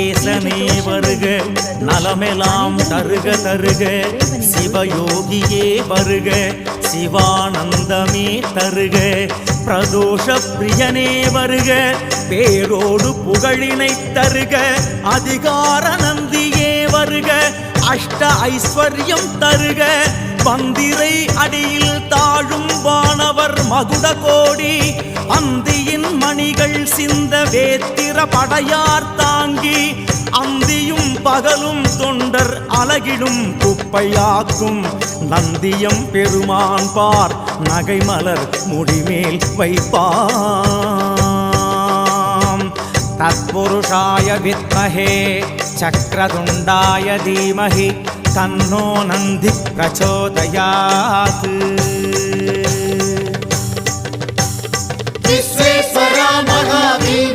ஈசனே வருக, நலமெலாம் தருக தருக, சிவயோகியே வருக, சிவானந்தமே தருக, பிரதோஷ பிரியனே வருக, பேரோடு புகழினை தருக, அதிகார நந்தியே வருக, அஷ்ட ஐஸ்வர்யம் தருக, பந்திரை அடியில் தாழும் வானவர் மகுட கோடி, அந்தியின் மணிகள் சிந்த வேத்திர படையார் தாங்கி, அந்தியும் பகலும் தொண்டர் அலகிடும் குப்பையாக்கும், நந்தியம் பெருமான் பார் நகைமலர் முடிமேல் வைப்பாம். தத்புருஷாய வித்மஹே சக்ரதுண்டாய தீமஹி தன்னோ நந்தி பிரச்சோதயாத். விஸ்வேஸ்வர மகாதேவ